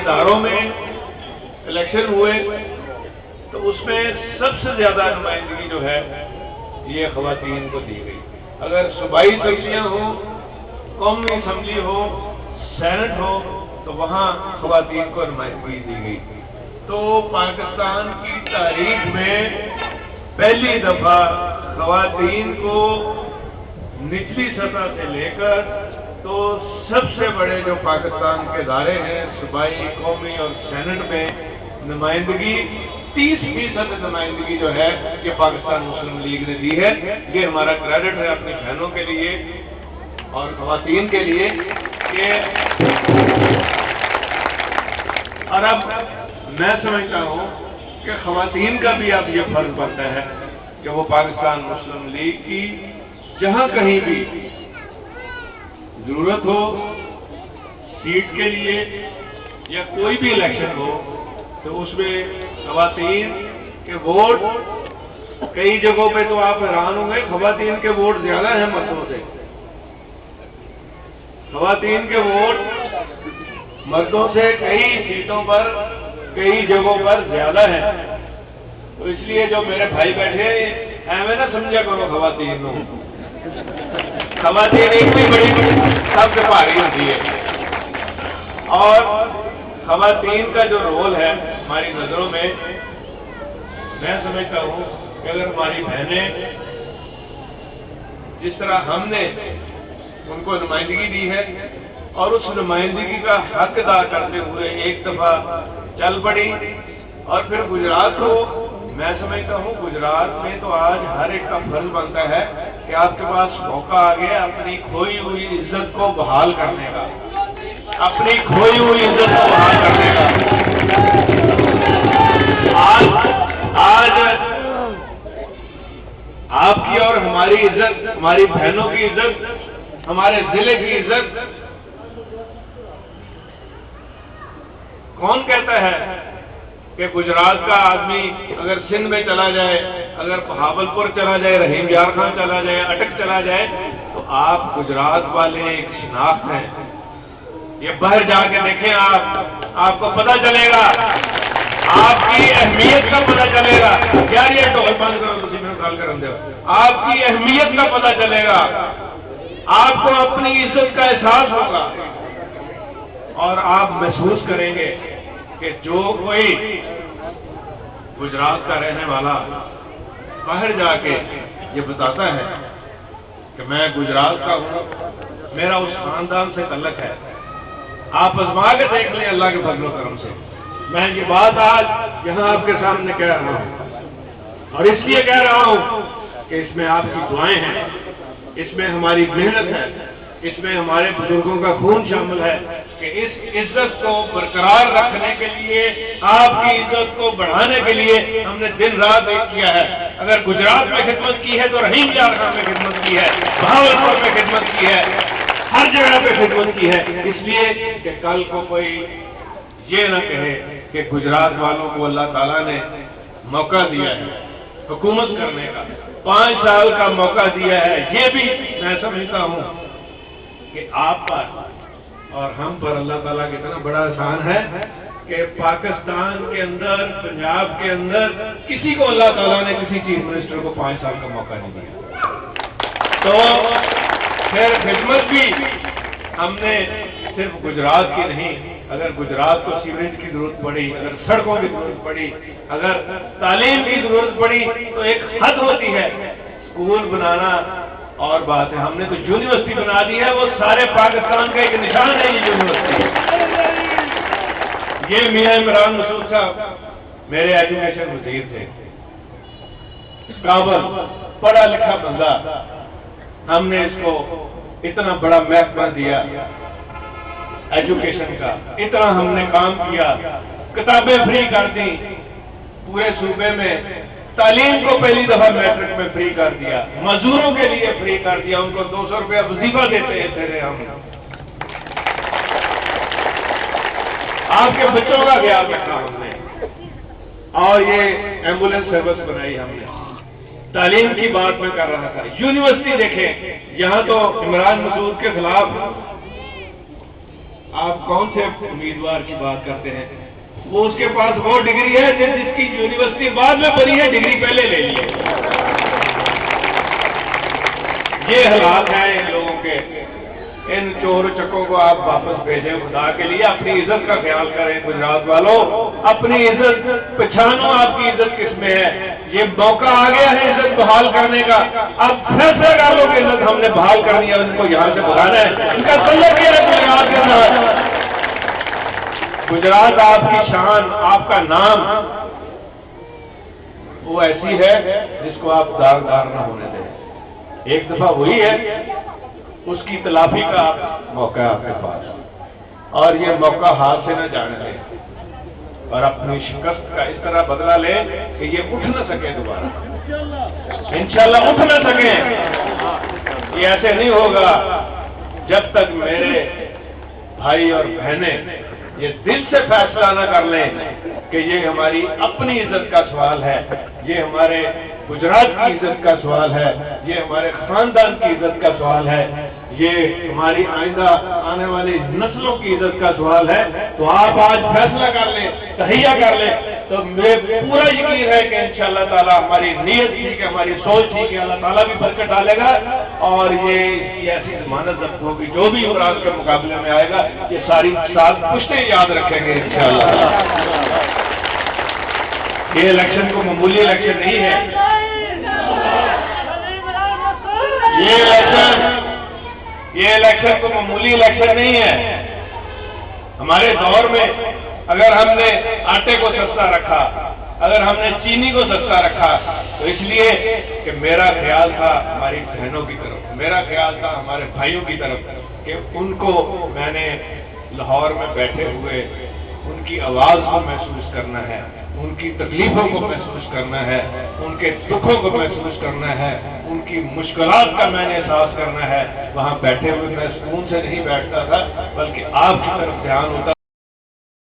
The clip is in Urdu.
اداروں میں الیکشن ہوئے تو اس میں سب سے زیادہ نمائندگی جو ہے یہ خواتین کو دی گئی. اگر صوبائی اسمبلیاں ہوں، قومی اسمبلی ہو، سینٹ ہو، تو وہاں خواتین کو نمائندگی دی گئی. تو پاکستان کی تاریخ میں پہلی دفعہ خواتین کو نچلی سطح سے لے کر تو سب سے بڑے جو پاکستان کے ادارے ہیں صوبائی، قومی اور سینٹ میں نمائندگی 30% نمائندگی جو ہے یہ پاکستان مسلم لیگ نے دی ہے. یہ ہمارا کریڈٹ ہے اپنی بہنوں کے لیے اور خواتین کے لیے کہ اور اب میں سمجھتا ہوں کہ خواتین کا بھی اب یہ فرض بنتا ہے کہ وہ پاکستان مسلم لیگ کی جہاں کہیں بھی ضرورت ہو سیٹ کے لیے یا کوئی بھی الیکشن ہو تو اس میں خواتین کے ووٹ، کئی جگہوں پہ تو آپ حیران ہوں گے خواتین کے ووٹ زیادہ ہیں مردوں سے. خواتین کے ووٹ مردوں سے کئی سیٹوں پر کئی جگہوں پر زیادہ ہیں. تو اس لیے جو میرے بھائی بیٹھے ایویں نہ سمجھا کرو خواتین کو. خواتین ایک بھی بڑی سب سے بھاری ہوتی ہے اور خواتین کا جو رول ہے ہماری نظروں میں میں سمجھتا ہوں کہ اگر ہماری بہنیں جس طرح ہم نے ان کو نمائندگی دی ہے اور اس نمائندگی کا حق ادا کرتے ہوئے ایک دفعہ چل پڑی اور پھر گجرات کو میں سمجھتا ہوں گجرات میں تو آج ہر ایک کا فرض بنتا ہے کہ آپ کے پاس موقع آ گیا اپنی کھوئی ہوئی عزت کو بحال کرنے کا، اپنی کھوئی ہوئی عزت کو بحال کرنے کا. آج آپ کی اور ہماری عزت، ہماری بہنوں کی عزت، ہمارے ضلع کی عزت کون کہتا ہے کہ گجرات کا آدمی اگر سندھ میں چلا جائے، اگر بہاولپور چلا جائے، رحیم یار خان چلا جائے، اٹک چلا جائے تو آپ گجرات والے ایک شناخت ہیں. یہ باہر جا کے دیکھیں آپ کو پتہ چلے گا، آپ کی اہمیت کا پتہ چلے گا. یار یہ ڈول بند کرو تھی میں کال کر دے آپ کی اہمیت کا پتہ چلے گا، آپ کو اپنی عزت کا احساس ہوگا اور آپ محسوس کریں گے کہ جو کوئی گجرات کا رہنے والا باہر جا کے یہ بتاتا ہے کہ میں گجرات کا ہوں، میرا اس خاندان سے تعلق ہے، آپ آزما کے دیکھ لیں اللہ کے فضل و کرم سے. میں یہ بات آج یہاں آپ کے سامنے کہہ رہا ہوں اور اس لیے کہہ رہا ہوں کہ اس میں آپ کی دعائیں ہیں، اس میں ہماری محنت ہے، اس میں ہمارے بزرگوں کا خون شامل ہے کہ اس عزت کو برقرار رکھنے کے لیے، آپ کی عزت کو بڑھانے کے لیے ہم نے دن رات ایک کیا ہے. اگر گجرات میں خدمت کی ہے تو رحیم یار خان میں خدمت کی ہے، بہاولپور میں خدمت کی ہے، ہر جگہ پہ خدمت کی ہے. اس لیے کہ کل کو کوئی یہ نہ کہے کہ گجرات والوں کو اللہ تعالیٰ نے موقع دیا ہے حکومت کرنے کا، 5 سال کا موقع دیا ہے. یہ بھی میں سمجھتا ہوں کہ آپ پر اور ہم پر اللہ تعالیٰ کا اتنا بڑا احسان ہے کہ پاکستان کے اندر، پنجاب کے اندر کسی کو اللہ تعالیٰ نے کسی چیف منسٹر کو 5 سال کا موقع نہیں دیا. تو پھر خدمت بھی ہم نے صرف گجرات کی نہیں، اگر گجرات کو سیوریج کی ضرورت پڑی، اگر سڑکوں کی ضرورت پڑی، اگر تعلیم کی ضرورت پڑی تو ایک حد ہوتی ہے. اسکول بنانا اور بات ہے، ہم نے تو یونیورسٹی بنا دی ہے، وہ سارے پاکستان کا ایک نشان ہے یہ یونیورسٹی. یہ میاں عمران مسعود صاحب میرے ایجوکیشن وزیر تھے، کابل، پڑھا لکھا بندہ. ہم نے اس کو اتنا بڑا محکمہ دیا ایجوکیشن کا، اتنا ہم نے کام کیا، کتابیں فری کر دی پورے صوبے میں، تعلیم کو پہلی دفعہ میٹرک میں فری کر دیا، مزدوروں کے لیے فری کر دیا، ان کو 200 روپیہ وظیفہ دیتے تھے ہم. آپ کے بچوں کا خیال رکھا ہم نے اور یہ ایمبولینس سروس بنائی ہم نے. تعلیم کی بات میں کر رہا تھا، یونیورسٹی دیکھیں، یہاں تو عمران مسعود کے خلاف آپ کون سے امیدوار کی بات کرتے ہیں؟ وہ اس کے پاس وہ ڈگری ہے جس کی یونیورسٹی بعد میں بنی ہے، ڈگری پہلے لے لی ہے۔ یہ حالات ہیں ان لوگوں کے۔ ان چور چکوں کو آپ واپس بھیجیں خدا کے لیے۔ اپنی عزت کا خیال کریں گجرات والوں، اپنی عزت پہچانو، آپ کی عزت کس میں ہے۔ یہ موقع آ گیا ہے عزت بحال کرنے کا۔ اب فیصلہ کر لو کہ عزت ہم نے بحال کرنی ہے، ان کو یہاں سے بھگانا ہے۔ ان کا تعلق یہ ہے گجرات کے ساتھ۔ گجرات آپ کی شان، آپ کا نام وہ ایسی ہے جس کو آپ داغدار نہ ہونے دیں۔ ایک دفعہ ہوئی ہے، اس کی تلافی کا موقع ہے آپ کے پاس، اور یہ موقع ہاتھ سے نہ جانے دیں، اور اپنی شکست کا اس طرح بدلہ لیں کہ یہ اٹھ نہ سکے دوبارہ، انشاءاللہ اٹھ نہ سکیں۔ یہ ایسے نہیں ہوگا جب تک میرے بھائی اور بہنیں یہ دل سے فیصلہ نہ کر لیں کہ یہ ہماری اپنی عزت کا سوال ہے، یہ ہمارے گجرات کی عزت کا سوال ہے، یہ ہمارے خاندان کی عزت کا سوال ہے، یہ ہماری آئندہ آنے والی نسلوں کی عزت کا سوال ہے۔ تو آپ آج فیصلہ کر لیں، تہیہ کر لیں، تو مجھے پورا یقین ہے کہ انشاءاللہ تعالی ہماری نیت ٹھیک ہے، ہماری سوچ ٹھیک ہے، اللہ تعالیٰ بھی برکت ڈالے گا، اور یہ ایسی ضمانت ضبط ہوگی جو بھی عمران کے مقابلے میں آئے گا، یہ ساری سال پشتیں یاد رکھیں گے انشاءاللہ۔ یہ الیکشن کو معمولی الیکشن نہیں ہے، یہ الیکشن کو معمولی الیکشن نہیں ہے۔ ہمارے دور میں اگر ہم نے آٹے کو سستا رکھا، اگر ہم نے چینی کو سستا رکھا، تو اس لیے کہ میرا خیال تھا ہماری بہنوں کی طرف، میرا خیال تھا ہمارے بھائیوں کی طرف، کہ ان کو میں نے لاہور میں بیٹھے ہوئے ان کی آواز کو محسوس کرنا ہے، ان کی تکلیفوں کو محسوس کرنا ہے، ان کے دکھوں کو محسوس کرنا ہے، ان کی مشکلات کا میں نے احساس کرنا ہے۔ وہاں بیٹھے ہوئے میں سکون سے نہیں بیٹھتا تھا، بلکہ آپ کی طرف دھیان ہوتا